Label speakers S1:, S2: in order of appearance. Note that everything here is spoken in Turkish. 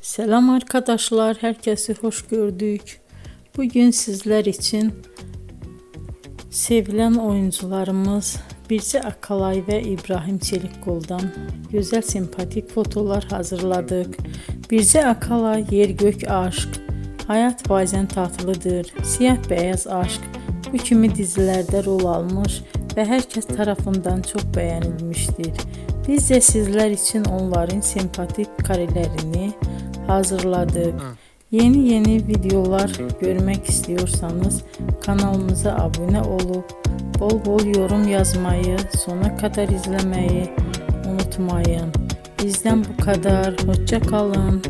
S1: Selam arkadaşlar, herkesi hoş gördük. Bugün sizler için sevilen oyuncularımız Birce Akalay ve İbrahim Çelikkol'dan güzel sempatik fotolar hazırladık. Birce Akalay yer gök aşk, hayat bazen tatlıdır, siyah beyaz aşk bu kimi dizilerde rol almış ve herkes tarafından çok beğenilmiştir. Biz de sizler için onların sempatik karelerini hazırladık. Yeni videolar görmek istiyorsanız kanalımıza abone olup bol bol yorum yazmayı, sona kadar izlemeyi unutmayın. Bizden bu kadar. Hoşça kalın.